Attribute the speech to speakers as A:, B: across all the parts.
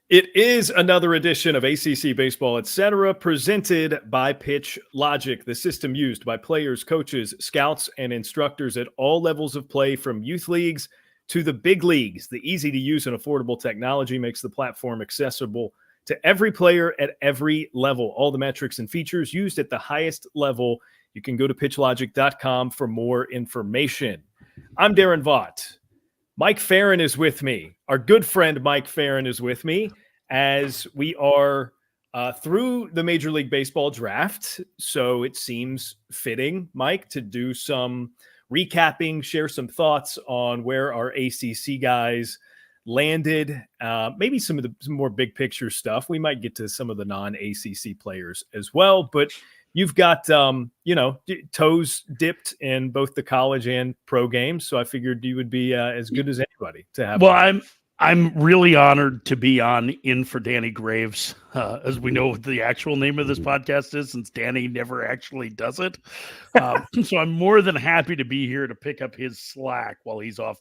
A: It is another edition of ACC Baseball Etc. presented by Pitch Logic, the system used by players, coaches, scouts, and instructors at all levels of play, from youth leagues to the big leagues. The easy-to-use and affordable technology makes the platform accessible to every player at every level. All the metrics and features used at the highest level. You can go to pitchlogic.com for more information. I'm Daron Vaught. Mike Ferrin is with me. Our good friend Mike Ferrin is with me as we are through the Major League Baseball Draft. So it seems fitting, Mike, to do some recapping, share some thoughts on where our ACC guys landed, maybe some more big picture stuff. We might get to some of the non-ACC players as well, but you've got, toes dipped in both the college and pro games. So I figured you would be as good as anybody to have.
B: Well, I'm really honored to be in for Danny Graves, as we know what the actual name of this podcast is, since Danny never actually does it. So I'm more than happy to be here to pick up his slack while he's off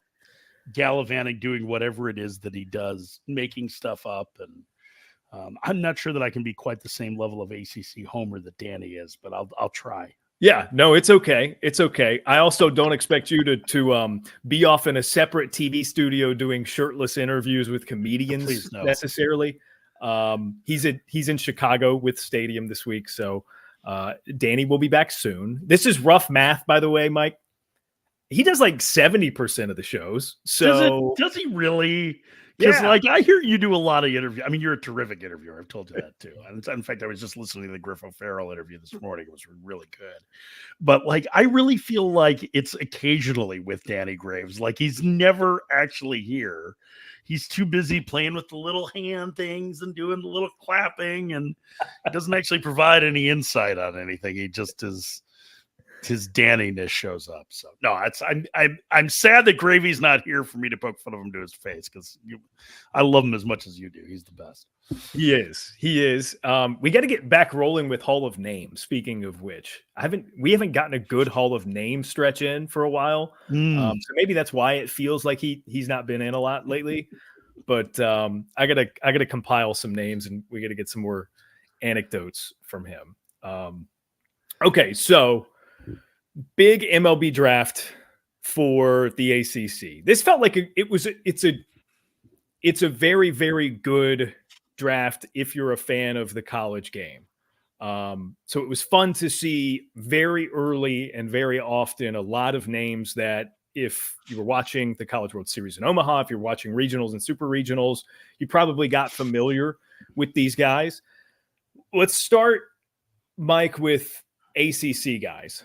B: gallivanting, doing whatever it is that he does, making stuff up. And I'm not sure that I can be quite the same level of ACC homer that Danny is, but I'll try.
A: Yeah, no, it's okay. It's okay. I also don't expect you to be off in a separate TV studio doing shirtless interviews with comedians necessarily. He's in Chicago with Stadium this week, so Danny will be back soon. This is rough math, by the way, Mike. He does like 70% of the shows. So
B: does he really? Because, I hear you do a lot of interviews. I mean, you're a terrific interviewer. I've told you that, too. And in fact, I was just listening to the Griffo Farrell interview this morning. It was really good. But, I really feel like it's occasionally with Danny Graves. He's never actually here. He's too busy playing with the little hand things and doing the little clapping. And he doesn't actually provide any insight on anything. He just is... his Danny-ness shows up. So no, I'm sad that Gravy's not here for me to poke fun of him to his face, because I love him as much as you do. He's the best.
A: He is. We got to get back rolling with Hall of Names. Speaking of which, we haven't gotten a good Hall of Name stretch in for a while. So maybe that's why it feels like he's not been in a lot lately. But I gotta compile some names, and we got to get some more anecdotes from him. Okay, so big MLB draft for the ACC. This felt like it's a very, very good draft if you're a fan of the college game. So it was fun to see very early and very often a lot of names that, if you were watching the College World Series in Omaha, if you're watching regionals and super regionals, you probably got familiar with these guys. Let's start, Mike, with ACC guys.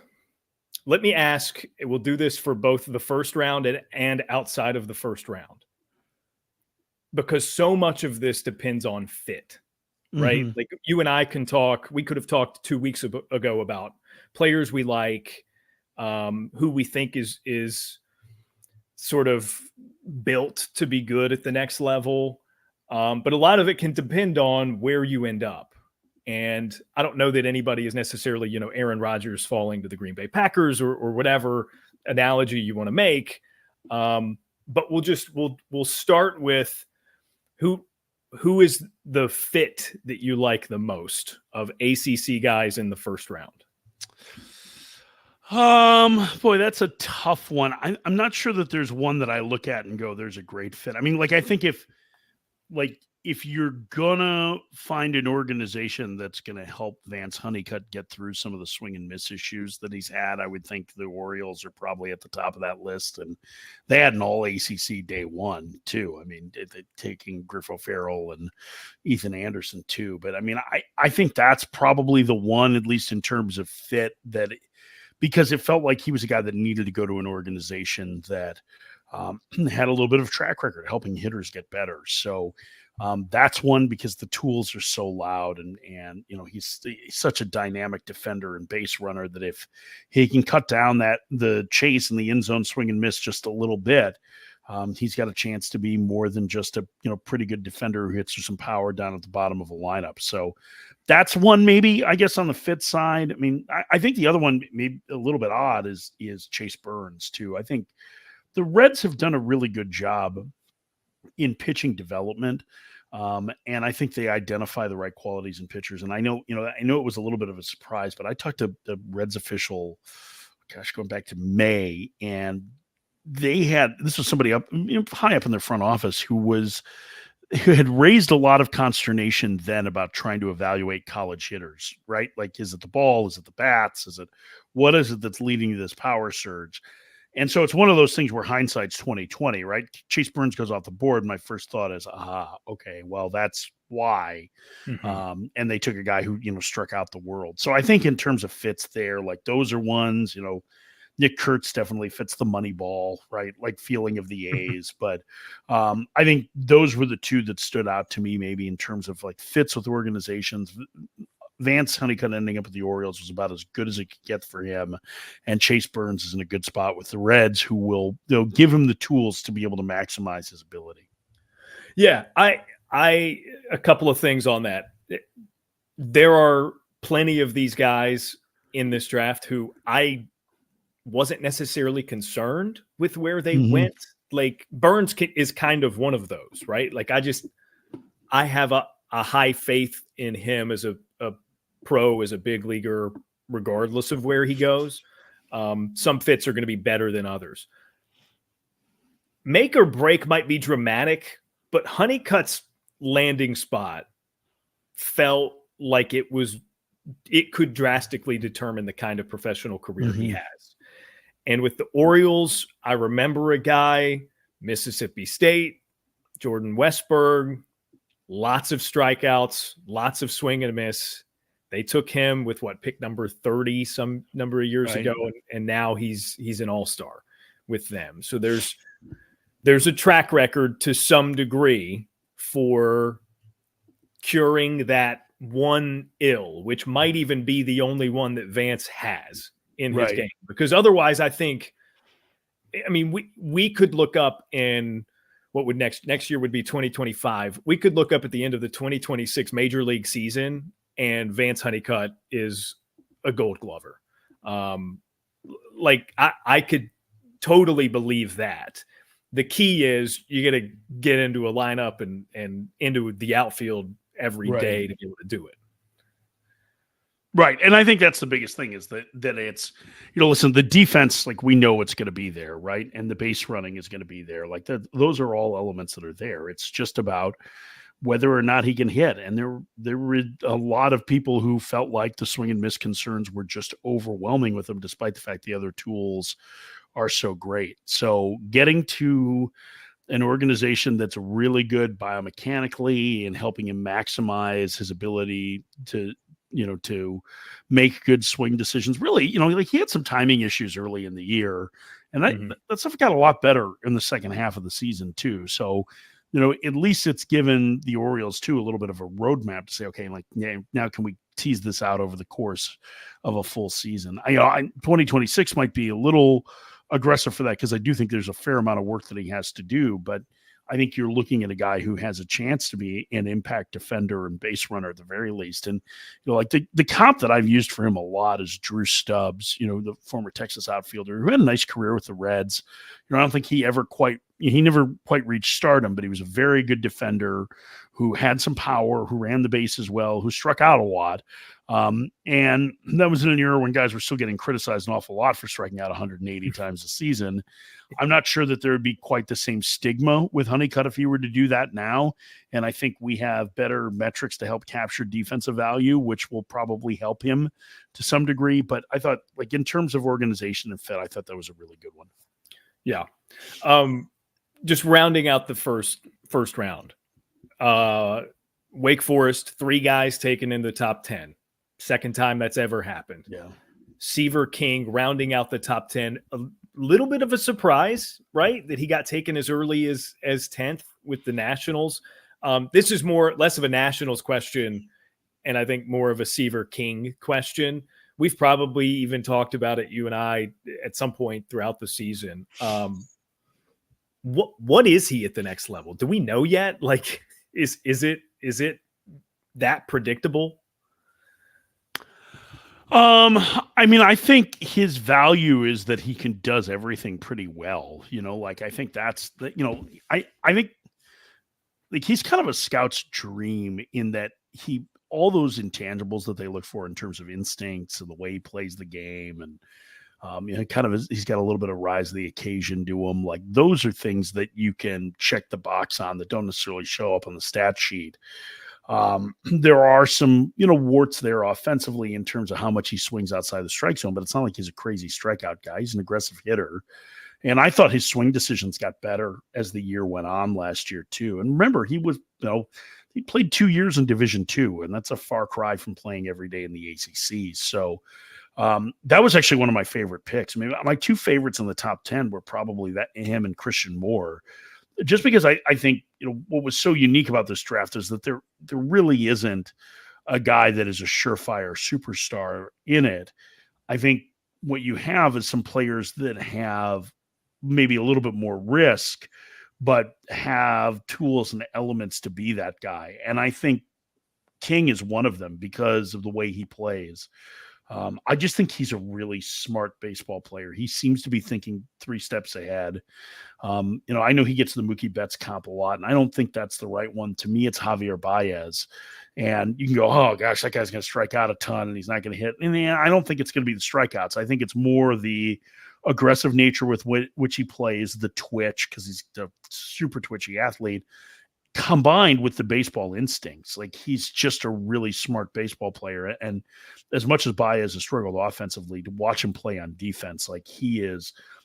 A: Let me ask, we'll do this for both the first round and outside of the first round, because so much of this depends on fit, right?
B: Mm-hmm.
A: Like, you and I we could have talked 2 weeks ago about players we like, who we think is sort of built to be good at the next level. But a lot of it can depend on where you end up. And I don't know that anybody is necessarily, Aaron Rodgers falling to the Green Bay Packers or whatever analogy you want to make. But we'll start with who is the fit that you like the most of ACC guys in the first round.
B: Boy, that's a tough one. I'm not sure that there's one that I look at and go, there's a great fit. I mean, I think if you're gonna find an organization that's gonna help Vance Honeycutt get through some of the swing and miss issues that he's had, I would think the Orioles are probably at the top of that list. And they had an all ACC day one too. I mean, taking Griffo Farrell and Ethan Anderson too. But I mean, I think that's probably the one, at least in terms of fit, because it felt like he was a guy that needed to go to an organization that had a little bit of track record helping hitters get better. So that's one, because the tools are so loud, and he's such a dynamic defender and base runner that if he can cut down the chase and the end zone swing and miss just a little bit, he's got a chance to be more than just a pretty good defender who hits some power down at the bottom of a lineup. So that's one, maybe, I guess, on the fit side. I mean, I think the other one, maybe a little bit odd, is Chase Burns too. I think the Reds have done a really good job in pitching development. And I think they identify the right qualities in pitchers. And I know it was a little bit of a surprise, but I talked to the Reds official, going back to May, and this was somebody up, high up in their front office who had raised a lot of consternation then about trying to evaluate college hitters, right? Like, is it the ball? Is it the bats? What is it that's leading to this power surge? And so it's one of those things where hindsight's 2020, right? Chase Burns goes off the board. My first thought is, okay, well, that's why.
A: Mm-hmm.
B: And they took a guy who, struck out the world. So I think in terms of fits there, like those are ones, Nick Kurtz definitely fits the money ball, right? Like feeling of the A's. But I think those were the two that stood out to me, maybe in terms of like fits with organizations. Vance Honeycutt ending up with the Orioles was about as good as it could get for him. And Chase Burns is in a good spot with the Reds, they'll give him the tools to be able to maximize his ability.
A: Yeah. A couple of things on that. There are plenty of these guys in this draft who I wasn't necessarily concerned with where they went. Like Burns is kind of one of those, right? Like I have a high faith in him as a pro, as a big leaguer, regardless of where he goes. Some fits are going to be better than others. Make or break might be dramatic, but Honeycutt's landing spot felt like it could drastically determine the kind of professional career he has. And with the Orioles, I remember a guy, Mississippi State, Jordan Westberg, lots of strikeouts, lots of swing and a miss. They took him with pick number 30 some number of years ago, and now he's an all-star with them. So there's a track record to some degree for curing that one ill, which might even be the only one that Vance has in his game. Because otherwise, I mean, we could look up in what would next year would be 2025. We could look up at the end of the 2026 Major League season, and Vance Honeycutt is a Gold Glover. I could totally believe that. The key is you got to get into a lineup and into the outfield every day to be able to do it.
B: Right. And I think that's the biggest thing is that it's, listen, the defense, like we know it's going to be there, right? And the base running is going to be there. Like those are all elements that are there. It's just about whether or not he can hit. And there were a lot of people who felt like the swing and miss concerns were just overwhelming with him, despite the fact the other tools are so great. So getting to an organization that's really good biomechanically and helping him maximize his ability to make good swing decisions. Really, like he had some timing issues early in the year, and that stuff got a lot better in the second half of the season too. So, at least it's given the Orioles too a little bit of a roadmap to say, okay, like now can we tease this out over the course of a full season? 2026 might be a little aggressive for that because I do think there's a fair amount of work that he has to do, but I think you're looking at a guy who has a chance to be an impact defender and base runner at the very least. And, like the comp that I've used for him a lot is Drew Stubbs, the former Texas outfielder who had a nice career with the Reds. I don't think he never quite reached stardom, but he was a very good defender who had some power, who ran the base as well, who struck out a lot. And that was in an era when guys were still getting criticized an awful lot for striking out 180 times a season. I'm not sure that there would be quite the same stigma with Honeycutt if he were to do that now. And I think we have better metrics to help capture defensive value, which will probably help him to some degree. But I thought, like, in terms of organization and fit, I thought that was a really good one.
A: Yeah. Just rounding out the first round, Wake Forest, 3 guys taken in the top 10. Second time that's ever happened.
B: Yeah.
A: Seaver King rounding out the top 10. A little bit of a surprise, right? That he got taken as early as 10th with the Nationals. This is less of a Nationals question, and I think more of a Seaver King question. We've probably even talked about it, you and I, at some point throughout the season. What is he at the next level? Do we know yet? Like, is it that predictable?
B: I mean, I think his value is that does everything pretty well. I think that's I think like he's kind of a scout's dream in that all those intangibles that they look for in terms of instincts and the way he plays the game, and he's got a little bit of rise of the occasion to him. Like those are things that you can check the box on that don't necessarily show up on the stat sheet. There are some, warts there offensively in terms of how much he swings outside the strike zone, but it's not like he's a crazy strikeout guy. He's an aggressive hitter. And I thought his swing decisions got better as the year went on last year too. And remember, he was, he played 2 years in Division II, and that's a far cry from playing every day in the ACC. So that was actually one of my favorite picks. I mean, my 2 favorites in the top 10 were probably him and Christian Moore, just because I think, what was so unique about this draft is that there really isn't a guy that is a surefire superstar in it. I think what you have is some players that have maybe a little bit more risk, but have tools and elements to be that guy. And I think King is one of them because of the way he plays. I just think he's a really smart baseball player. He seems to be thinking 3 steps ahead. I know he gets the Mookie Betts comp a lot, and I don't think that's the right one. To me, it's Javier Baez. And you can go, oh, gosh, that guy's going to strike out a ton, and he's not going to hit. And I don't think it's going to be the strikeouts. I think it's more the aggressive nature with which he plays, the twitch, because he's a super twitchy athlete, combined with the baseball instincts. Like he's just a really smart baseball player. And as much as Baez has struggled offensively, to watch him play on defense, like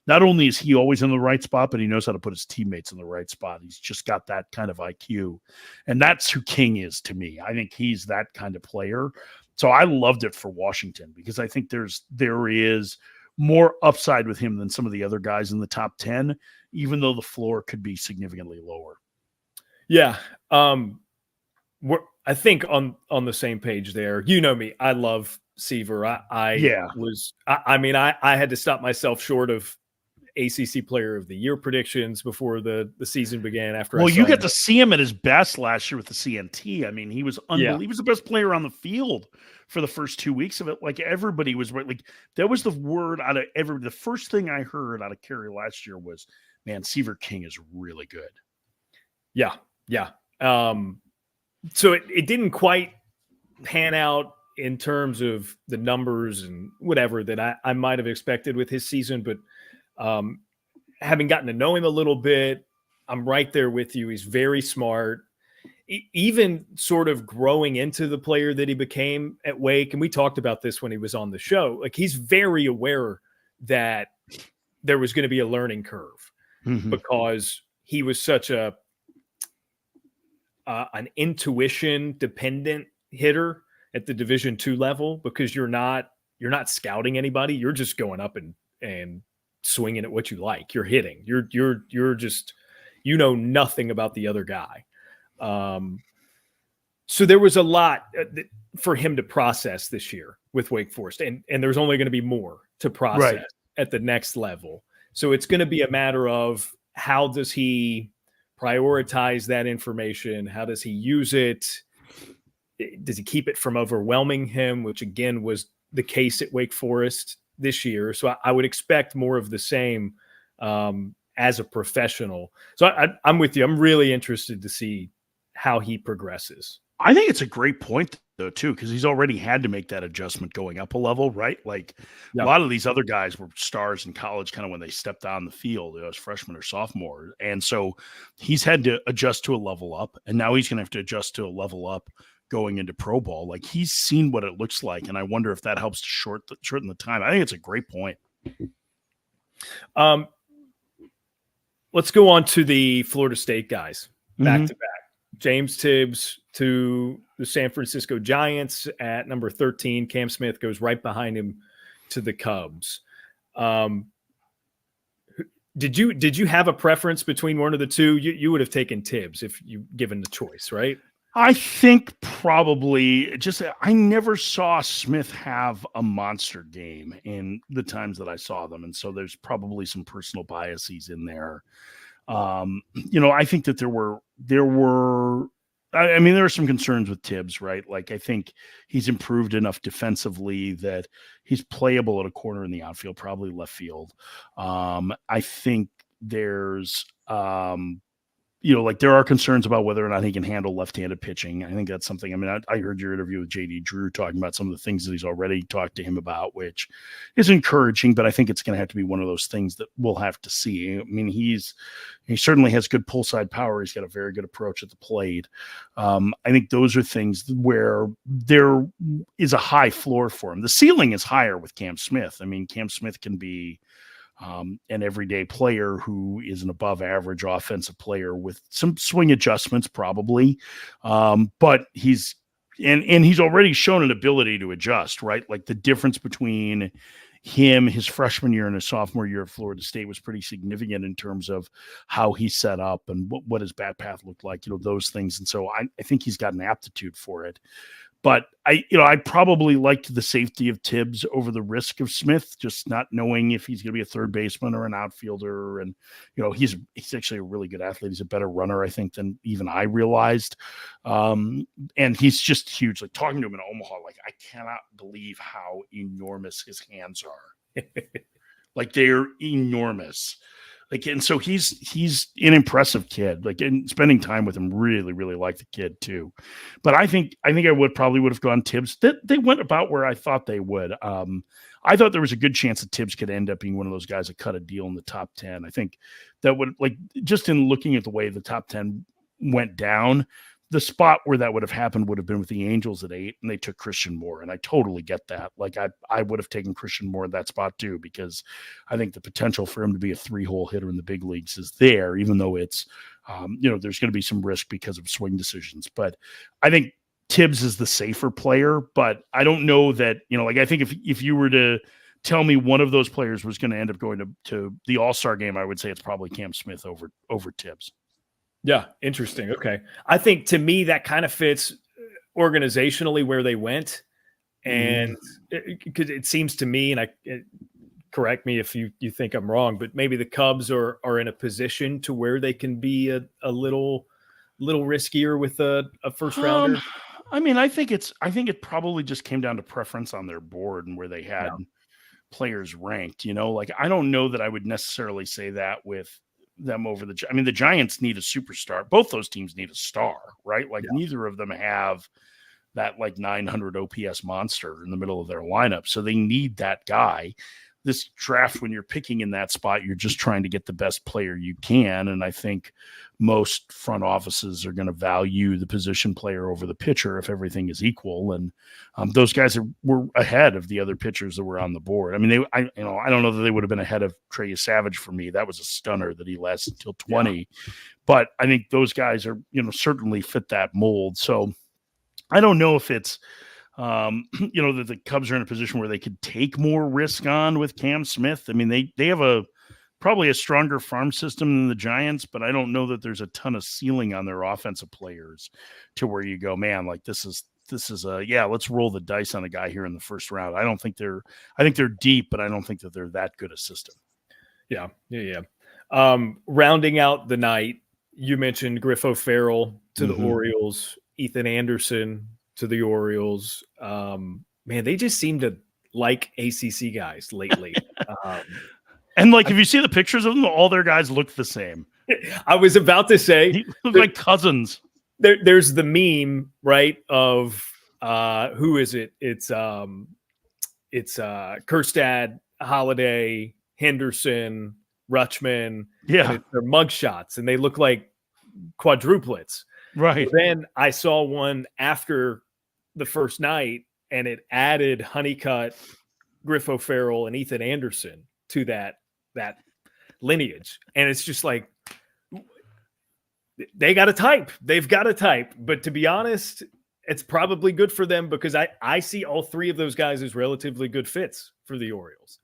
B: not only is he always in the right spot, but he knows how to put his teammates in the right spot. He's just got that kind of IQ. And that's who King is to me. I think he's that kind of player. So I loved it for Washington because I think there is more upside with him than some of the other guys in the top 10, even though the floor could be significantly lower.
A: Yeah. I think on the same page there. You know me. I love Seaver. I had to stop myself short of ACC Player of the Year predictions before the season began.
B: You get to see him at his best last year with the CNT. I mean, he was unbelievable. Yeah. He was the best player on the field for the first 2 weeks of it. Like everybody was like, that was the word out of the first thing I heard out of Cary last year was, man, Seaver King is really good.
A: Yeah. Yeah. So it didn't quite pan out in terms of the numbers and whatever that I might have expected with his season, but having gotten to know him a little bit, I'm right there with you. He's very smart, even sort of growing into the player that he became at Wake. And we talked about this when he was on the show. Like he's very aware that there was going to be a learning curve because he was such an intuition dependent hitter at the Division II level, because you're not scouting anybody. You're just going up and swinging at what you like. You're hitting. You're just, nothing about the other guy. So there was a lot for him to process this year with Wake Forest, and there's only going to be more to process at the next level. So it's going to be a matter of how does he prioritize that information? How does he use it? Does he keep it from overwhelming him, which again was the case at Wake Forest this year? So I would expect more of the same as a professional. So I'm with you. I'm really interested to see how he progresses.
B: I think it's a great point though, too, because he's already had to make that adjustment going up a level, right? Like a lot of these other guys were stars in college kind of when they stepped on the field, as freshman or sophomore. And so he's had to adjust to a level up, and now he's going to have to adjust to a level up going into pro ball. Like he's seen what it looks like, and I wonder if that helps to shorten the time. I think it's a great point.
A: Let's go on to the Florida State guys back to back. James Tibbs to the San Francisco Giants at number 13. Cam Smith goes right behind him to the Cubs. Did you have a preference between one of the two? You would have taken Tibbs if you given the choice, right?
B: I think probably I never saw Smith have a monster game in the times that I saw them. And so there's probably some personal biases in there. I think that there were some concerns with Tibbs, right? Like I think he's improved enough defensively that he's playable at a corner in the outfield, probably left field. I think there's like there are concerns about whether or not he can handle left-handed pitching. I think that's something. I mean, I heard your interview with JD Drew talking about some of the things that he's already talked to him about, which is encouraging, but I think it's going to have to be one of those things that we'll have to see. I mean, he certainly has good pull side power. He's got a very good approach at the plate. I think those are things where there is a high floor for him. The ceiling is higher with Cam Smith. I mean, Cam Smith can be an everyday player who is an above average offensive player with some swing adjustments, probably. But he's already shown an ability to adjust, right? Like the difference between him, his freshman year and his sophomore year at Florida State was pretty significant in terms of how he set up and what his bat path looked like, those things. And so I think he's got an aptitude for it. But I probably liked the safety of Tibbs over the risk of Smith, just not knowing if he's going to be a third baseman or an outfielder. And, he's actually a really good athlete. He's a better runner, I think, than even I realized. And he's just huge. Like talking to him in Omaha, like I cannot believe how enormous his hands are. Like they're enormous. Like, and so he's an impressive kid. Like, and spending time with him, really, really like the kid too. But I think I probably would have gone Tibbs. They went about where I thought they would. I thought there was a good chance that Tibbs could end up being one of those guys that cut a deal in the top 10. I think that would, like, just in looking at the way the top 10 went down, the spot where that would have happened would have been with the Angels at 8, and they took Christian Moore. And I totally get that. Like I would have taken Christian Moore in that spot too, because I think the potential for him to be a 3-hole hitter in the big leagues is there, even though it's, there's going to be some risk because of swing decisions. But I think Tibbs is the safer player, but I don't know that, I think if you were to tell me one of those players was going to end up going to the All-Star game, I would say it's probably Cam Smith over Tibbs.
A: Yeah, interesting. Okay. I think to me that kind of fits organizationally where they went. And because it seems to me, and correct me if you think I'm wrong, but maybe the Cubs are in a position to where they can be a little riskier with a first rounder.
B: I mean, I think it probably just came down to preference on their board and where they had players ranked, like, I don't know that I would necessarily say that with them over the Giants need a superstar. Both those teams need a star, right? Like neither of them have that like 900 OPS monster in the middle of their lineup. So they need that guy. This draft, when you're picking in that spot, you're just trying to get the best player you can. And I think most front offices are going to value the position player over the pitcher if everything is equal. And those guys were ahead of the other pitchers that were on the board. I mean, I don't know that they would have been ahead of Trey Savage for me. That was a stunner that he lasted until 20. Yeah. But I think those guys are, certainly fit that mold. So I don't know if it's, that the Cubs are in a position where they could take more risk on with Cam Smith. I mean, they have probably a stronger farm system than the Giants, but I don't know that there's a ton of ceiling on their offensive players to where you go, man, like this is let's roll the dice on a guy here in the first round. I think they're deep, but I don't think that they're that good a system.
A: Yeah. Rounding out the night, you mentioned Griff O'Farrell to the Orioles, Ethan Anderson to the Orioles. Man, they just seem to like ACC guys lately.
B: And like, if you see the pictures of them, all their guys look the same.
A: I was about to say,
B: they look like cousins.
A: There's the meme, right? Of who is it? It's Kerstad, Holiday, Henderson, Rutschman.
B: Yeah,
A: they're mugshots, and they look like quadruplets.
B: Right.
A: But then I saw one after the first night, and it added Honeycutt, Griff O'Farrell, and Ethan Anderson to that lineage. And it's just like, they got a type. They've got a type. But to be honest, it's probably good for them because I see all three of those guys as relatively good fits for the Orioles.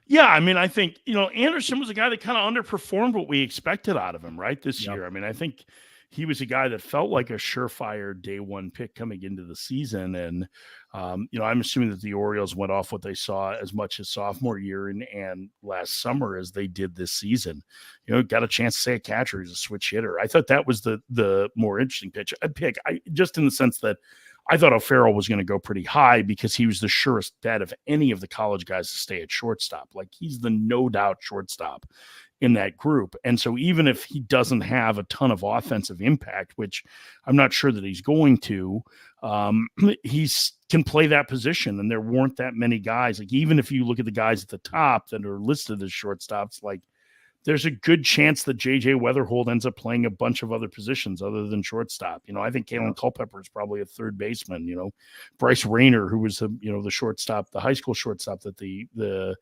B: Yeah, I mean, I think, Anderson was a guy that kind of underperformed what we expected out of him, right, this year. I mean, I think he was a guy that felt like a surefire day one pick coming into the season. And, I'm assuming that the Orioles went off what they saw as much his sophomore year and last summer as they did this season. Got a chance to say a catcher. He's a switch hitter. I thought that was the more interesting pick. Just in the sense that I thought O'Farrell was going to go pretty high because he was the surest bet of any of the college guys to stay at shortstop. Like, he's the no doubt shortstop. in that group. And so even if he doesn't have a ton of offensive impact, which I'm not sure that he's going to, he's can play that position. And there weren't that many guys. Like, even if you look at the guys at the top that are listed as shortstops, like, there's a good chance that JJ Weatherhold ends up playing a bunch of other positions other than shortstop. I think Kalen Culpepper is probably a third baseman. Bryce Rayner, who was the shortstop, the high school shortstop that the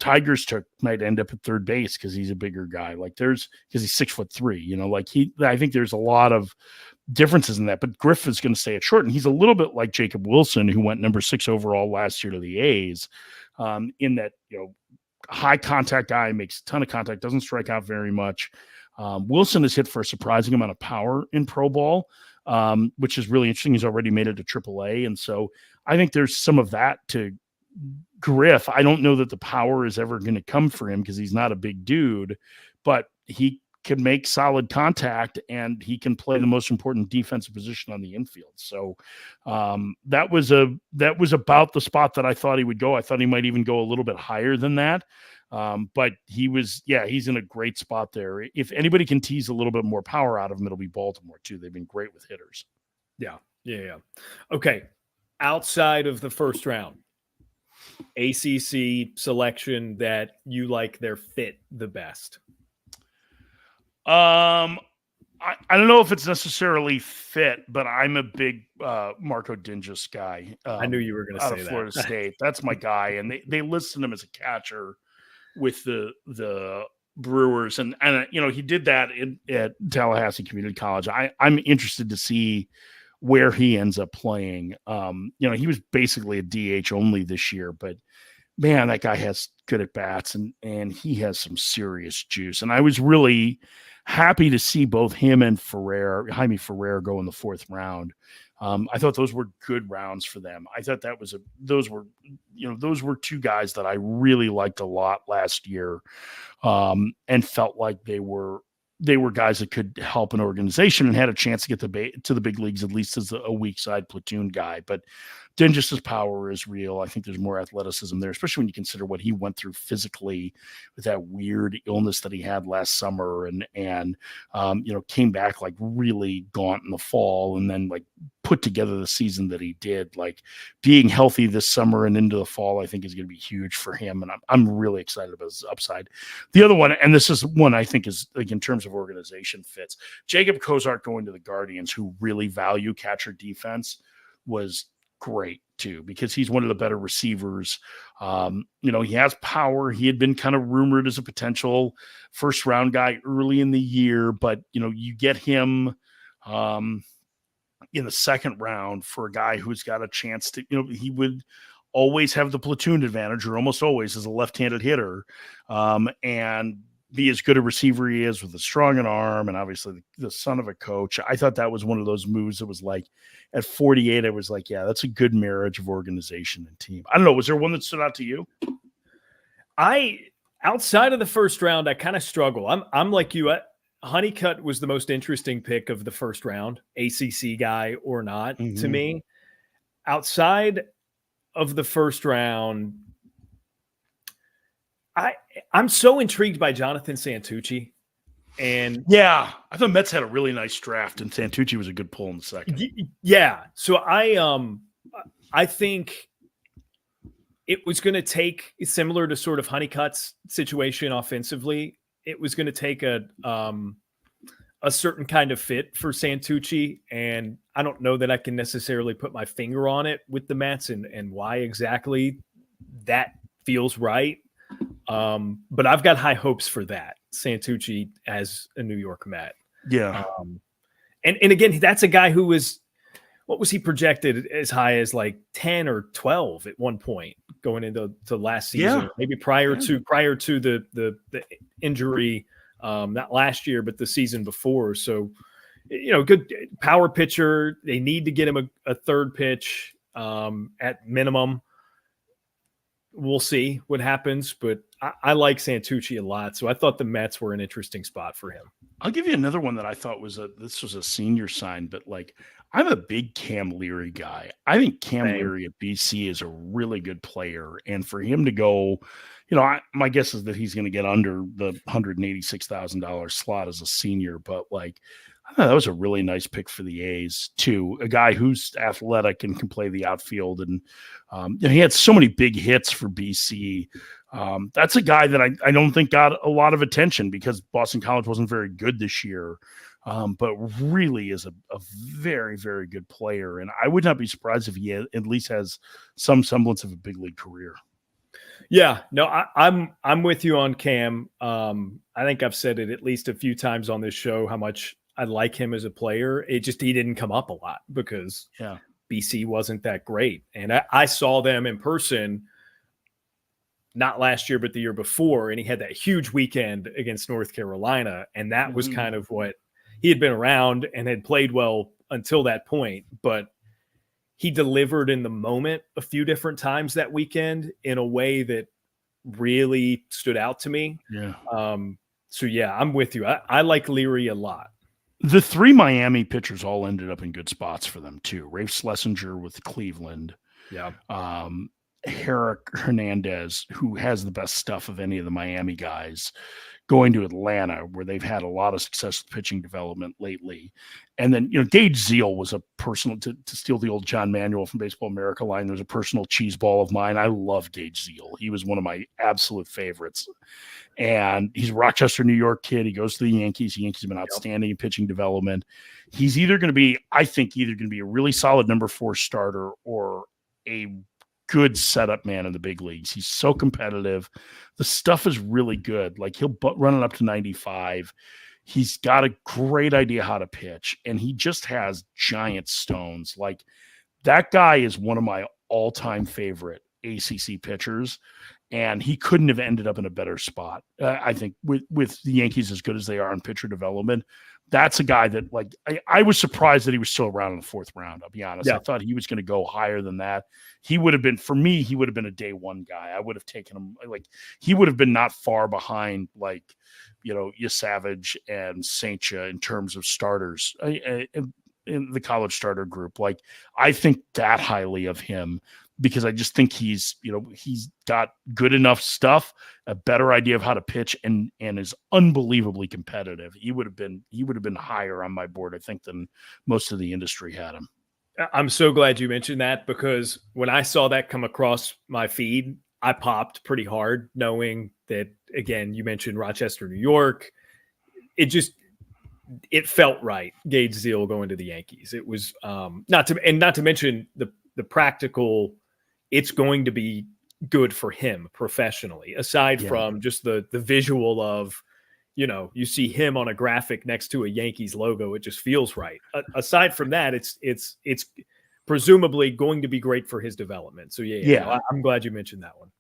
B: Tigers took, might end up at third base because he's a bigger guy. Because he's 6'3". I think there's a lot of differences in that. But Griff is going to stay at short, and he's a little bit like Jacob Wilson, who went number 6 overall last year to the A's. In that high contact guy, makes a ton of contact, doesn't strike out very much. Wilson has hit for a surprising amount of power in pro ball, which is really interesting. He's already made it to AAA. And so I think there's some of that to Griff. I don't know that the power is ever going to come for him because he's not a big dude, but he can make solid contact and he can play the most important defensive position on the infield. So that was about the spot that I thought he would go. I thought he might even go a little bit higher than that. But he's in a great spot there. If anybody can tease a little bit more power out of him, it'll be Baltimore too. They've been great with hitters.
A: Yeah. Okay. Outside of the first round, ACC selection that you like their fit the best.
B: I don't know if it's necessarily fit, but I'm a big Marco Dingus guy.
A: I knew you were going to say that.
B: Florida State. That's my guy. And they listed him as a catcher with the Brewers. And he did that at Tallahassee Community College. I'm interested to see where he ends up playing. He was basically a DH only this year, but man, that guy has good at bats and he has some serious juice. And I was really happy to see both him and Jaime Ferrer go in the 4th round. I thought those were good rounds for them. I thought those were two guys that I really liked a lot last year, and felt like they were guys that could help an organization and had a chance to get to the big leagues, at least as a weak side platoon guy. But Dingus' power is real. I think there's more athleticism there, especially when you consider what he went through physically with that weird illness that he had last summer and came back like really gaunt in the fall and then like put together the season that he did. Like, being healthy this summer and into the fall, I think is going to be huge for him. And I'm really excited about his upside. The other one, and this is one I think is, like, in terms of organization fits, Jacob Cozart going to the Guardians, who really value catcher defense, was great too, because he's one of the better receivers. He has power. He had been kind of rumored as a potential 1st round guy early in the year, but you get him in the 2nd round for a guy who's got a chance to, he would always have the platoon advantage, or almost always, as a left-handed hitter, and be as good a receiver he is, with a strong an arm, and obviously the son of a coach. I thought that was one of those moves that was like, at 48, I was like, yeah, that's a good marriage of organization and team. I don't know. Was there one that stood out to you?
A: Outside of the 1st round, I kind of struggle. I'm like you. Honeycutt was the most interesting pick of the 1st round, ACC guy or not, to me. Outside of the 1st round, I'm so intrigued by Jonathan Santucci. And
B: yeah, I thought Mets had a really nice draft, and Santucci was a good pull in the 2nd.
A: Yeah. So I think it was going to take, similar to sort of Honeycutt's situation offensively, it was going to take a certain kind of fit for Santucci. And I don't know that I can necessarily put my finger on it with the Mets and why exactly that feels right. But I've got high hopes for that, Santucci as a New York Met.
B: Yeah.
A: And again, that's a guy who was, what was he projected as high as, like 10 or 12 at one point going into last season, maybe prior to the injury, not last year, but the season before. So, good power pitcher. They need to get him a 3rd pitch at minimum. We'll see what happens, but I like Santucci a lot. So I thought the Mets were an interesting spot for him.
B: I'll give you another one that I thought this was a senior sign, but like, I'm a big Cam Leary guy. I think Cam
A: Same.
B: Leary at BC is a really good player. And for him to go, my guess is that he's going to get under the $186,000 slot as a senior. But like, I thought that was a really nice pick for the A's too. A guy who's athletic and can play the outfield. And he had so many big hits for BC. That's a guy that I don't think got a lot of attention because Boston College wasn't very good this year. But really is a very, very good player. And I would not be surprised if he at least has some semblance of a big league career.
A: Yeah, no, I'm with you on Cam. I think I've said it at least a few times on this show how much I like him as a player. He didn't come up a lot because BC wasn't that great. And I saw them in person, not last year, but the year before. And he had that huge weekend against North Carolina. And that was kind of what he had been around and had played well until that point, but he delivered in the moment a few different times that weekend in a way that really stood out to me.
B: Yeah.
A: So yeah, I'm with you. I like Leary a lot.
B: The three Miami pitchers all ended up in good spots for them too. Rafe Schlesinger with Cleveland.
A: Yeah.
B: Herrick Hernandez, who has the best stuff of any of the Miami guys, going to Atlanta, where they've had a lot of success with pitching development lately. And then, Gage Zeal was a personal, to steal the old John Manuel from Baseball America line, there's a personal cheese ball of mine. I love Gage Zeal. He was one of my absolute favorites. And he's a Rochester, New York kid. He goes to the Yankees. The Yankees have been outstanding in pitching development. He's either going to be a really solid number 4 starter or a good setup man in the big leagues. He's so competitive. The stuff is really good. Like he'll run it up to 95. He's got a great idea how to pitch, and he just has giant stones. Like that guy is one of my all-time favorite ACC pitchers, and he couldn't have ended up in a better spot. I think with the Yankees as good as they are in pitcher development, that's a guy that like I was surprised that he was still around in the 4th round. I'll be honest. Yeah. I thought he was going to go higher than that. He would have been, for me, he would have been a day 1 guy. I would have taken him, like he would have been not far behind like, Yasavage and Saintcha in terms of starters in the college starter group. Like I think that highly of him, because I just think he's got good enough stuff, a better idea of how to pitch, and is unbelievably competitive. He would have been higher on my board, I think, than most of the industry had him.
A: I'm so glad you mentioned that, because when I saw that come across my feed, I popped pretty hard, knowing that, again, you mentioned Rochester, New York. It felt right. Gage Zeal going to the Yankees. It was not to mention the practical. It's going to be good for him professionally, aside from just the visual of, you see him on a graphic next to a Yankees logo. It just feels right. Aside from that, it's presumably going to be great for his development. So I'm glad you mentioned that one.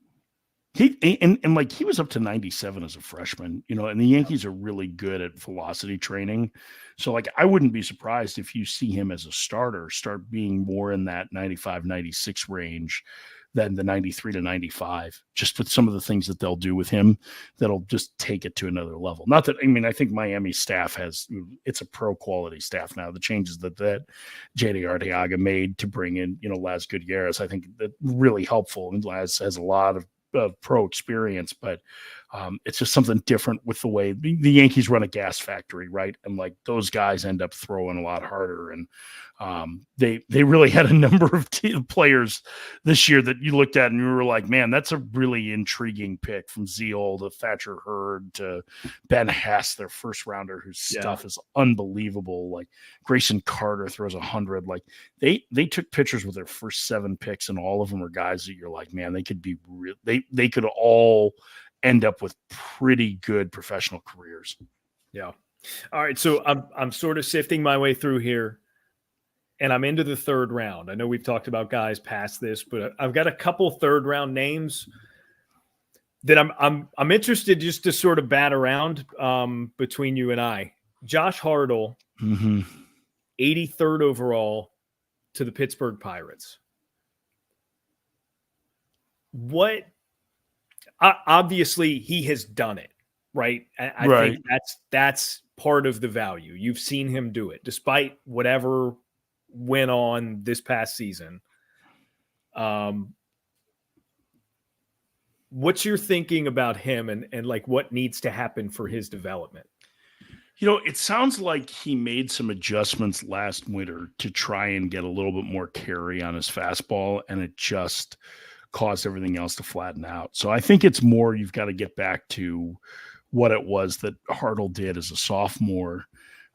B: He was up to 97 as a freshman, and the Yankees are really good at velocity training. So like, I wouldn't be surprised if you see him as a starter start being more in that 95, 96 range than the 93 to 95, just with some of the things that they'll do with him that'll just take it to another level. Not that, I think Miami staff it's a pro quality staff now. The changes that JD Arteaga made to bring in, Laz Gutierrez, I think that really helpful. And Laz has a lot of pro experience, but it's just something different with the way the Yankees run a gas factory, right? And like those guys end up throwing a lot harder, and they really had a number of players this year that you looked at and you were like, man, that's a really intriguing pick, from Zeal to Thatcher Hurd to Ben Hess, their first rounder, whose stuff is unbelievable. Like Grayson Carter throws 100. Like they took pitchers with their first 7 picks, and all of them are guys that you're like, man, they could be real. They could all end up with pretty good professional careers.
A: Yeah. All right. So I'm sort of sifting my way through here, and I'm into the 3rd round. I know we've talked about guys past this, but I've got a couple 3rd round names that I'm interested just to sort of bat around between you and I. Josh Hartle, 83rd overall to the Pittsburgh Pirates. Obviously he has done it, right? I think that's part of the value. You've seen him do it, despite whatever went on this past season. What's your thinking about him and like what needs to happen for his development?
B: It sounds like he made some adjustments last winter to try and get a little bit more carry on his fastball, and it just caused everything else to flatten out. So I think it's more you've got to get back to what it was that Hartle did as a sophomore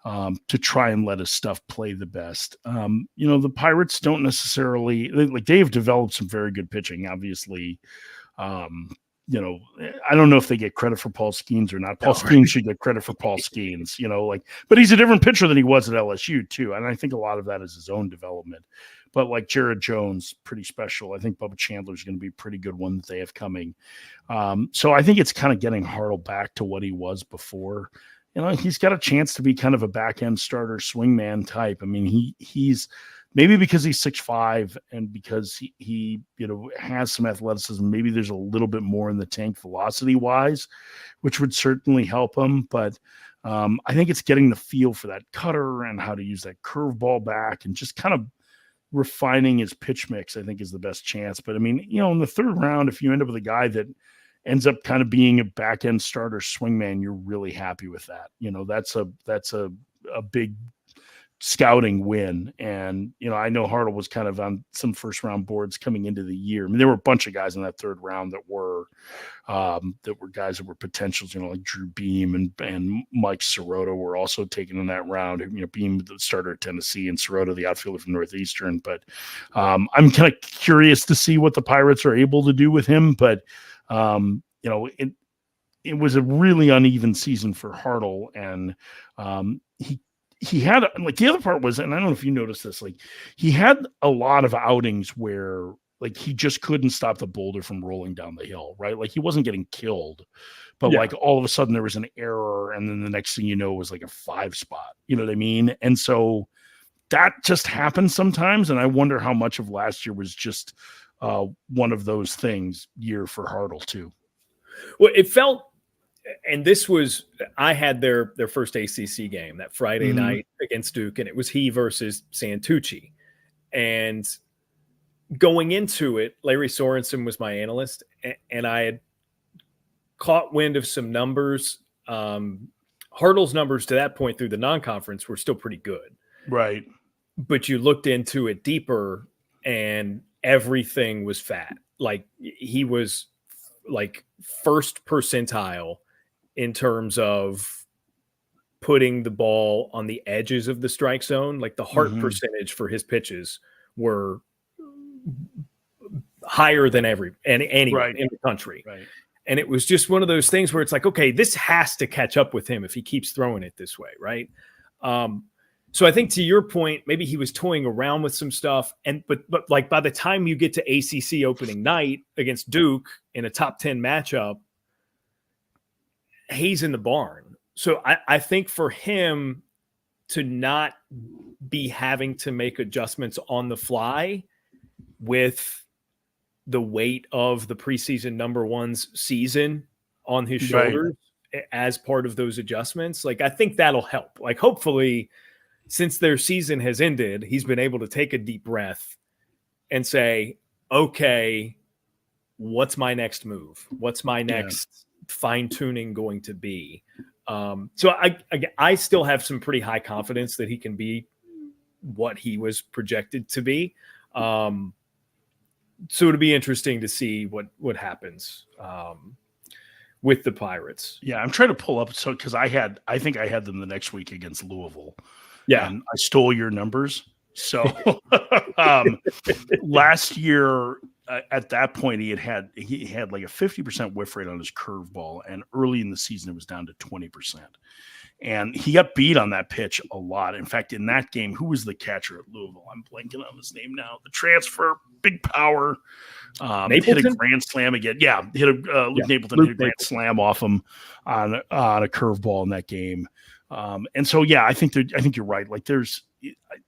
B: to try and let his stuff play the best. The Pirates don't necessarily – they've developed some very good pitching, obviously. I don't know if they get credit for Paul Skeens or not. Paul Skeens should get credit for Paul Skeens, but he's a different pitcher than he was at LSU too. And I think a lot of that is his own development, but like Jared Jones, pretty special. I think Bubba Chandler is going to be a pretty good one that they have coming. So I think it's kind of getting Hartle back to what he was before. He's got a chance to be kind of a back end starter swingman type. I mean, he's maybe because he's 6'5" and because he has some athleticism, maybe there's a little bit more in the tank velocity wise, which would certainly help him. But I think it's getting the feel for that cutter and how to use that curveball back and just kind of refining his pitch mix, I think is the best chance. But I mean, in the third round, if you end up with a guy that ends up kind of being a back end starter swingman, you're really happy with that. That's a big scouting win. And, I know Hartle was kind of on some first round boards coming into the year. I mean, there were a bunch of guys in that third round that were guys that were potentials, like Drew Beam and Mike Sirota were also taken in that round. Beam, the starter at Tennessee, and Sirota, the outfielder from Northeastern. But I'm kind of curious to see what the Pirates are able to do with him. But, it was a really uneven season for Hartle, and he had the other part was, and I don't know if you noticed this, he had a lot of outings where he just couldn't stop the boulder from rolling down the hill, right? He wasn't getting killed, but all of a sudden there was an error, and then the next thing you know was a 5 spot. You know what I mean? And so that just happens sometimes, and I wonder how much of last year was just one of those things year for Hartle too.
A: Well, it felt, and this was, I had their first ACC game that Friday night against Duke, and it was he versus Santucci. And going into it, Larry Sorensen was my analyst, and I had caught wind of some numbers. Hartle's numbers to that point through the non-conference were still pretty good.
B: Right.
A: But you looked into it deeper, and everything was fat. He was first percentile in terms of putting the ball on the edges of the strike zone. The heart percentage for his pitches were higher than anyone in the country. Right. And it was just one of those things where it's okay, this has to catch up with him if he keeps throwing it this way. Right. So I think to your point, maybe he was toying around with some stuff. But by the time you get to ACC opening night against Duke in a top 10 matchup, he's in the barn. So I think for him to not be having to make adjustments on the fly with the weight of the preseason number one's season on his shoulders as part of those adjustments, I think that'll help. Hopefully, since their season has ended, he's been able to take a deep breath and say, okay, what's my next move? What's my next fine tuning going to be? So I still have some pretty high confidence that he can be what he was projected to be. So it'll be interesting to see what happens with the Pirates.
B: Yeah, I'm trying to pull up because I think I had them the next week against Louisville.
A: Yeah,
B: and I stole your numbers. So last year at that point he had a 50% whiff rate on his curveball, and early in the season it was down to 20%. And he got beat on that pitch a lot. In fact, in that game, who was the catcher at Louisville? I'm blanking on his name now. The transfer, big power, hit a grand slam again. Yeah, Luke Napleton hit a grand slam off him on a curveball in that game. And so, I think you're right. There's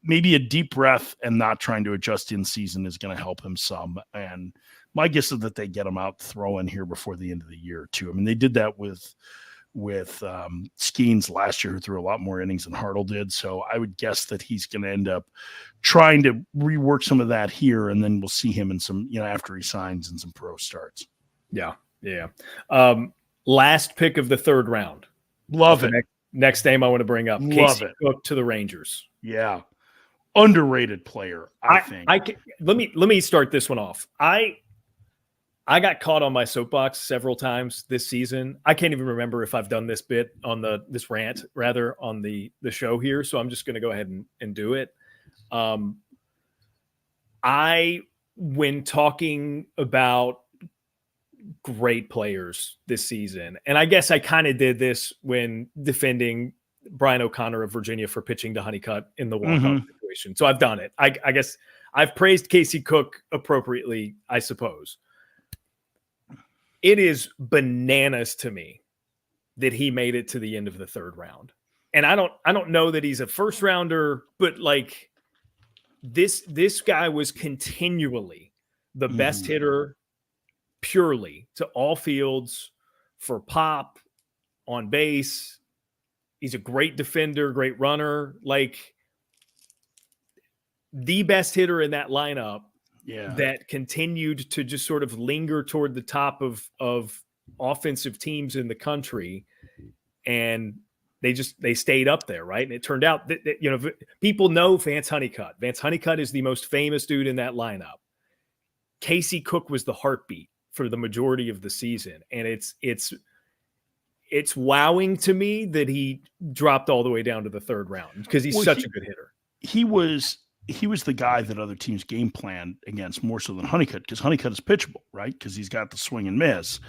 B: maybe a deep breath and not trying to adjust in season is going to help him some. And my guess is that they get him out throwing here before the end of the year too. I mean, they did that with with Skeens last year, who threw a lot more innings than Hartle did. So I would guess that he's going to end up trying to rework some of that here, and then we'll see him in some, after he signs, in some pro starts.
A: Yeah. Last pick of the third round.
B: Love it.
A: Next name I want to bring up.
B: Love
A: Casey Cook to the Rangers.
B: Yeah. Underrated player, I think.
A: Let me start this one off. I got caught on my soapbox several times this season. I can't even remember if I've done this bit on this rant rather on the show here. So I'm just going to go ahead and do it. When talking about great players this season, and I guess I kind of did this when defending Brian O'Connor of Virginia for pitching to Honeycutt in the walk-off situation. So I've done it. I guess I've praised Casey Cook appropriately, I suppose. It is bananas to me that he made it to the end of the third round. And I don't know that he's a first rounder, but like this guy was continually the best hitter purely to all fields, for pop, on base. He's a great defender, great runner, like the best hitter in that lineup. Yeah, that continued to just sort of linger toward the top of offensive teams in the country, and they stayed up there, right? And it turned out that people know Vance Honeycutt. Vance Honeycutt is the most famous dude in that lineup. Casey Cook was the heartbeat for the majority of the season, and it's wowing to me that he dropped all the way down to the third round because he's such a good hitter.
B: He was the guy that other teams game planned against more so than Honeycutt, because Honeycutt is pitchable, right? Because he's got the swing and miss.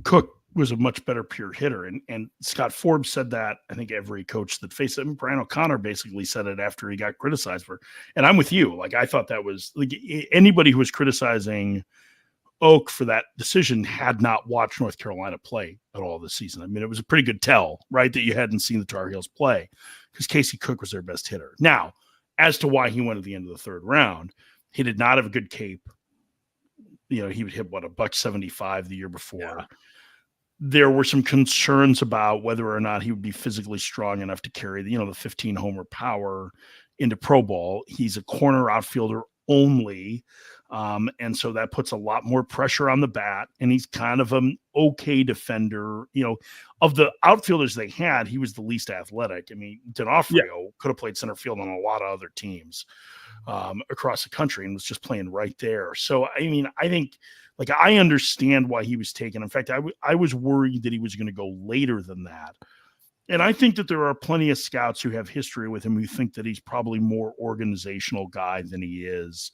B: Cook was a much better pure hitter. And Scott Forbes said that. I think every coach that faced him, Brian O'Connor basically said it after he got criticized for, and I'm with you. Like, I thought that was like anybody who was criticizing Oak for that decision had not watched North Carolina play at all this season. I mean, it was a pretty good tell, right? That you hadn't seen the Tar Heels play, because Casey Cook was their best hitter. Now, as to why he went at the end of the third round, he did not have a good cape. He would hit a $175 the year before. Yeah. There were some concerns about whether or not he would be physically strong enough to carry the 15 homer power into pro ball. He's a corner outfielder only. And so that puts a lot more pressure on the bat, and he's kind of an okay defender. Of the outfielders they had, he was the least athletic. I mean, D'Onofrio could have played center field on a lot of other teams across the country and was just playing right there. So, I mean, I think, like, I understand why he was taken. In fact, I was worried that he was going to go later than that. And I think that there are plenty of scouts who have history with him who think that he's probably more organizational guy than he is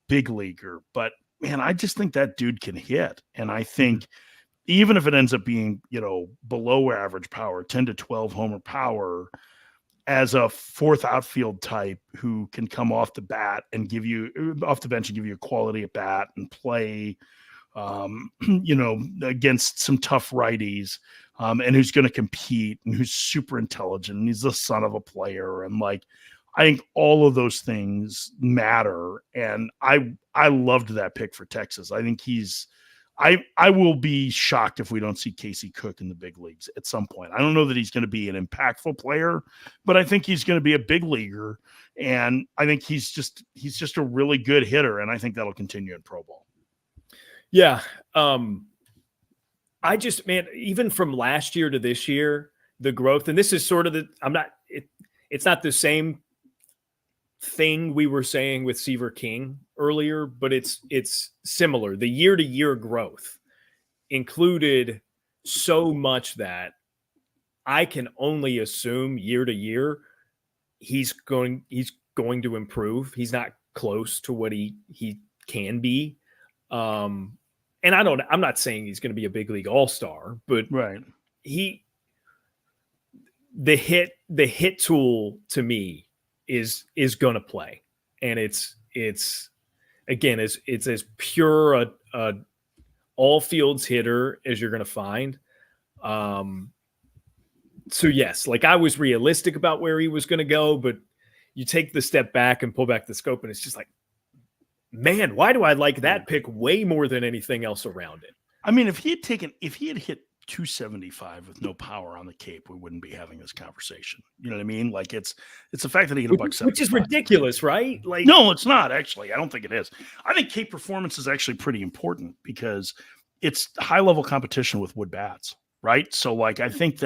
B: big leaguer. But man, I just think that dude can hit. And I think even if it ends up being, below average power, 10 to 12 homer power, as a fourth outfield type who can come off the bench and give you a quality at bat and play, against some tough righties, and who's going to compete and who's super intelligent and he's the son of a player. And like, I think all of those things matter. And I loved that pick for Texas. I think I will be shocked if we don't see Casey Cook in the big leagues at some point. I don't know that he's going to be an impactful player, but I think he's going to be a big leaguer. And I think he's just a really good hitter. And I think that'll continue in pro ball.
A: Yeah. Even from last year to this year, the growth, and this is sort of it's not the same thing we were saying with Seaver King earlier, but it's similar. The year-to-year growth included so much that I can only assume year to year he's going to improve. He's not close to what he can be. And I'm not saying he's going to be a big league all-star, but
B: right.
A: The hit tool to me is going to play. And it's as pure a all fields hitter as you're going to find. So yes, like I was realistic about where he was going to go, but you take the step back and pull back the scope and it's just like, man, why do I like that pick way more than anything else around it?
B: I mean, if he had hit 275 with no power on the Cape, we wouldn't be having this conversation. You know what I mean? Like it's the fact that he hit a buck 75,
A: which is ridiculous, right? Like,
B: no, it's not actually. I don't think it is. I think Cape performance is actually pretty important because it's high level competition with wood bats, right? So like, I think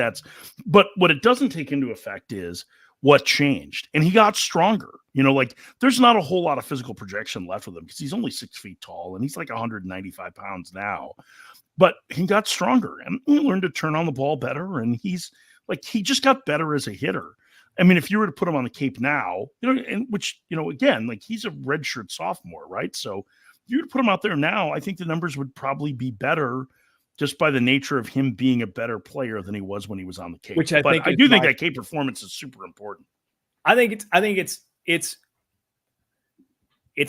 B: but what it doesn't take into effect is what changed. And he got stronger, like there's not a whole lot of physical projection left with him because he's only 6 feet tall and he's like 195 pounds now. But he got stronger and he learned to turn on the ball better. And he just got better as a hitter. I mean, if you were to put him on the Cape now, again, like he's a redshirt sophomore, right? So if you were to put him out there now, I think the numbers would probably be better just by the nature of him being a better player than he was when he was on the Cape.
A: Which I think
B: that Cape performance is super important.
A: I think it's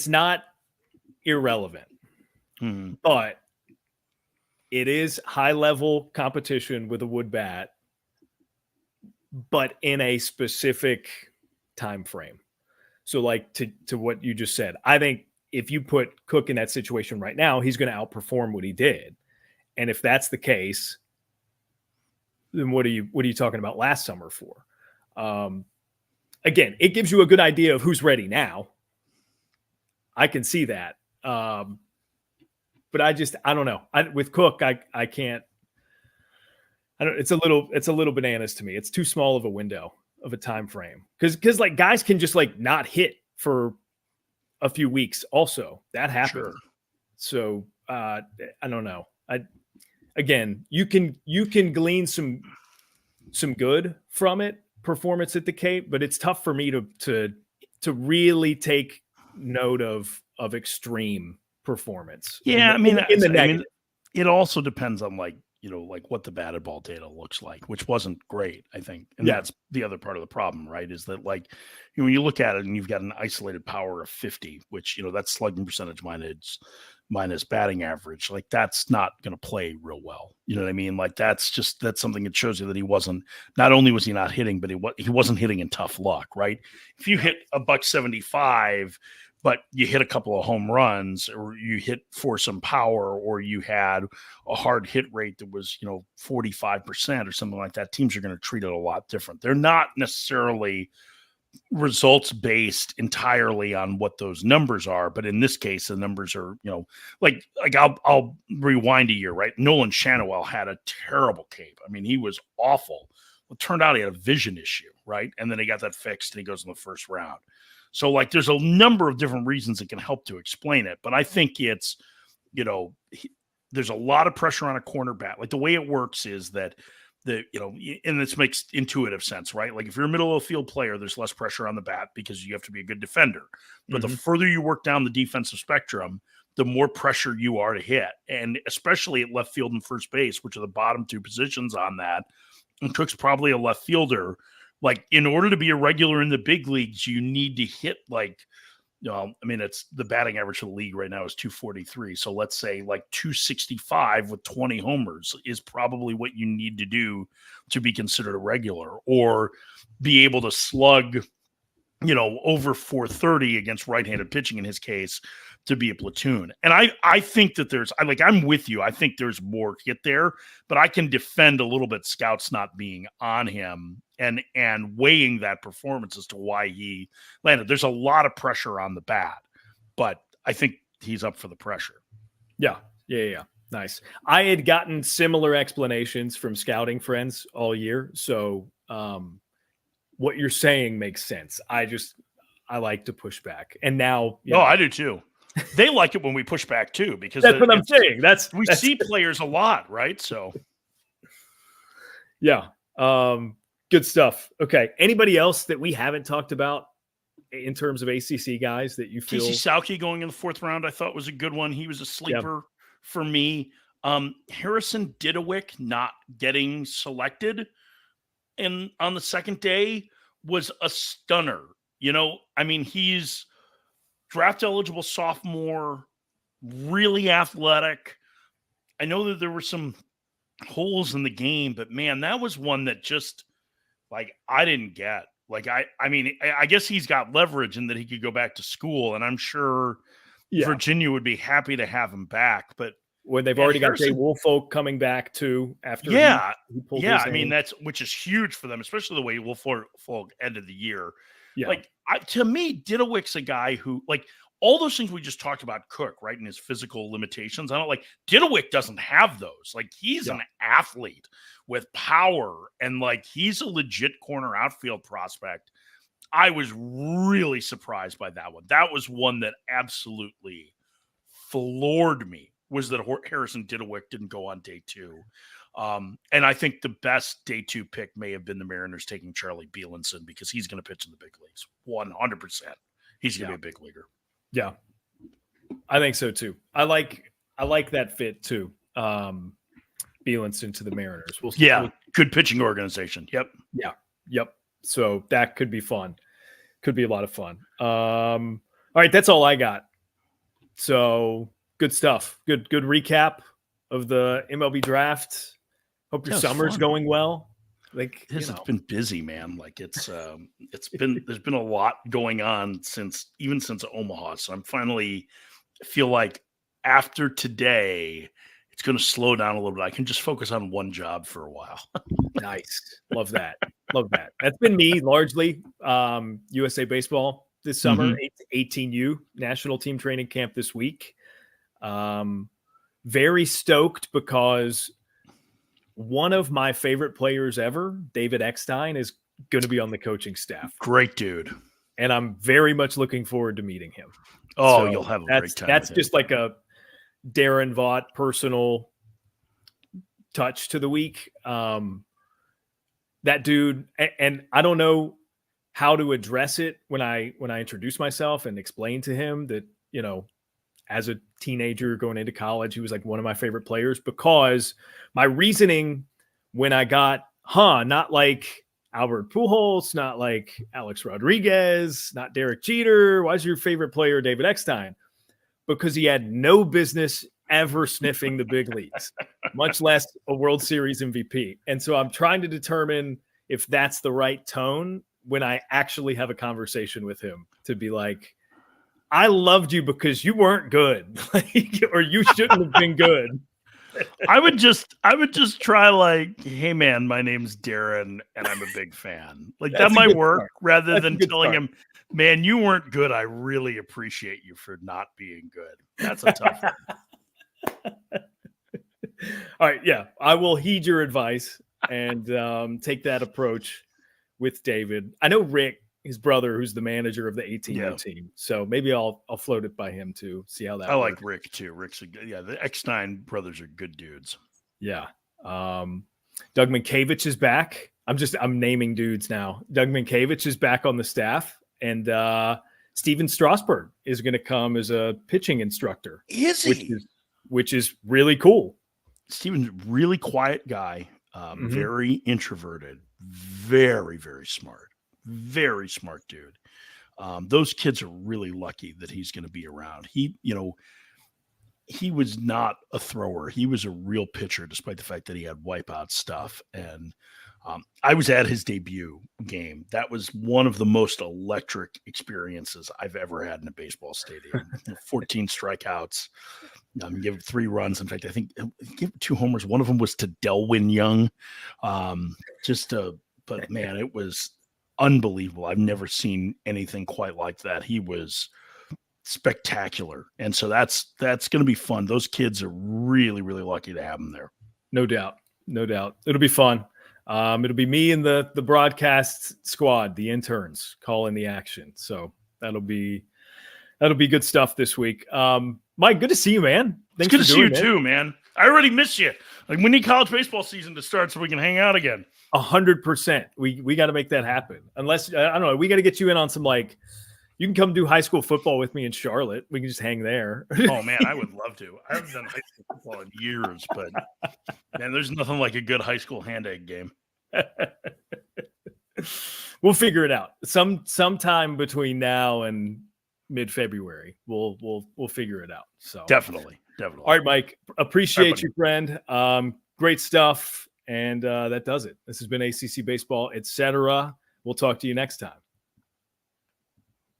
A: not irrelevant, but it is high level competition with a wood bat, but in a specific time frame. So like to what you just said, I think if you put Cook in that situation right now, he's going to outperform what he did. And if that's the case, then what are you talking about last summer for? Again, it gives you a good idea of who's ready now. I can see that. But I don't know. With Cook, I can't. It's a little bananas to me. It's too small of a window of a time frame because like guys can just like not hit for a few weeks. Also, that happens. Sure. So I don't know. Again, you can glean some good from it, performance at the Cape, but it's tough for me to really take note of extreme performance.
B: Yeah, it also depends on like what the batted ball data looks like, which wasn't great, I think. And that's the other part of the problem, right? Is that like when you look at it and you've got an isolated power of 50, which that's slugging percentage minus batting average, like that's not going to play real well. You know what I mean? Like that's something that shows you that he wasn't, not only was he not hitting, but he wasn't hitting in tough luck, right? If you hit a buck 75, but you hit a couple of home runs or you hit for some power or you had a hard hit rate that was, 45% or something like that, teams are going to treat it a lot different. They're not necessarily results based entirely on what those numbers are, but in this case the numbers are like I'll rewind a year, right? Nolan Shanawell had a terrible Cape. I mean, he was awful. Well, it turned out he had a vision issue, right? And then he got that fixed and he goes in the first round. So like there's a number of different reasons that can help to explain it, but I think it's there's a lot of pressure on a corner bat. Like the way it works is that and this makes intuitive sense, right? Like if you're a middle of the field player, there's less pressure on the bat because you have to be a good defender. But the further you work down the defensive spectrum, the more pressure you are to hit. And especially at left field and first base, which are the bottom two positions on that. And Cook's probably a left fielder. Like in order to be a regular in the big leagues, you need to hit like, it's the batting average for the league right now is 243. So let's say like 265 with 20 homers is probably what you need to do to be considered a regular or be able to slug, over 430 against right-handed pitching in his case to be a platoon. And I think that I'm with you. I think there's more to get there, but I can defend a little bit scouts not being on him and weighing that performance as to why he landed. There's a lot of pressure on the bat, but I think he's up for the pressure.
A: Yeah. Nice. I had gotten similar explanations from scouting friends all year. So what you're saying makes sense. I like to push back. And now,
B: I do too. They like it when we push back too, because
A: that's what I'm saying.
B: We see players a lot, right? So
A: yeah. Good stuff. Okay. Anybody else that we haven't talked about in terms of ACC guys that you feel?
B: Casey Salke going in the fourth round, I thought was a good one. He was a sleeper for me. Harrison Didawick not getting selected on the second day was a stunner. He's draft eligible sophomore, really athletic. I know that there were some holes in the game, but man, that was one that just I didn't get. I guess he's got leverage in that he could go back to school, and I'm sure Virginia would be happy to have him back. But
A: when they've already got Jay Woolfolk coming back too after he pulled his
B: I mean, which is huge for them, especially the way Woolfolk ended the year.
A: Yeah.
B: Like, to me, Didowick's a guy who, like, all those things we just talked about Cook, right, and his physical limitations. I don't like Didowick doesn't have those. Like, he's an athlete with power, and like he's a legit corner outfield prospect. I was really surprised by that one. That was one that absolutely floored me, was that Harrison Didowick didn't go on day 2. And I think the best day 2 pick may have been the Mariners taking Charlie Bielenson, because he's going to pitch in the big leagues. 100%. He's going to be a big leaguer.
A: Yeah. I think so too. I like that fit too. Bielenson to the Mariners.
B: Good pitching organization. Yep.
A: Yeah. Yep. So that could be fun. Could be a lot of fun. All right, that's all I got. So good stuff. Good recap of the MLB draft. Hope your summer's going well. Like,
B: it's been busy, man. Like there's been a lot going on since Omaha. So I'm finally feel like after today, it's going to slow down a little bit. I can just focus on one job for a while.
A: Nice. Love that. Love that. That's been me largely. USA Baseball this summer, 18U national team training camp this week. Very stoked because one of my favorite players ever, David Eckstein, is going to be on the coaching staff.
B: Great dude.
A: And I'm very much looking forward to meeting him.
B: Oh, so you'll have a great time.
A: That's just like a Daron Vaught personal touch to the week. That dude, and I don't know how to address it when I introduce myself and explain to him that, as a teenager going into college, he was like one of my favorite players, because my reasoning when I got, not like Albert Pujols, not like Alex Rodriguez, not Derek Jeter. Why is your favorite player David Eckstein? Because he had no business ever sniffing the big leagues, much less a World Series MVP. And so I'm trying to determine if that's the right tone when I actually have a conversation with him, to be like, I loved you because you weren't good, or you shouldn't have been good.
B: I would just try like, hey man, my name's Daron and I'm a big fan. Like that might work rather than telling him, man, you weren't good. I really appreciate you for not being good. That's a tough one.
A: All right. Yeah. I will heed your advice and take that approach with David. I know Rick, his brother, who's the manager of the 18 team. So maybe I'll float it by him too. See how that
B: I
A: works.
B: like Rick too. Rick's the Eckstein brothers are good dudes.
A: Yeah. Doug Minkiewicz is back. I'm naming dudes now. Doug Minkiewicz is back on the staff, and Steven Strasburg is going to come as a pitching instructor.
B: Is he?
A: Which is really cool.
B: Steven's a really quiet guy, very introverted, very, very smart. Very smart dude. Those kids are really lucky that he's going to be around. He was not a thrower. He was a real pitcher, despite the fact that he had wipeout stuff. And I was at his debut game. That was one of the most electric experiences I've ever had in a baseball stadium. 14 strikeouts. Give 3 runs. In fact, I think he gave 2 homers. One of them was to Delwyn Young. But man, it was unbelievable. I've never seen anything quite like that. He was spectacular. And so that's going to be fun. Those kids are really, really lucky to have them there.
A: No doubt. It'll be fun. It'll be me and the broadcast squad, the interns, calling the action. So that'll be good stuff this week. Mike, good to see you, man.
B: It's good to see you too, man. I already miss you. Like, we need college baseball season to start so we can hang out again.
A: 100%. We got to make that happen. Unless, I don't know, we got to get you in on some, like, you can come do high school football with me in Charlotte. We can just hang there.
B: Oh man, I would love to. I haven't done high school football in years, but man, there's nothing like a good high school hand egg game.
A: We'll figure it out. Sometime between now and mid-February, we'll figure it out. So
B: definitely. All
A: right, Mike. Appreciate you, friend. Great stuff. And that does it. This has been ACC Baseball, etc. We'll talk to you next time.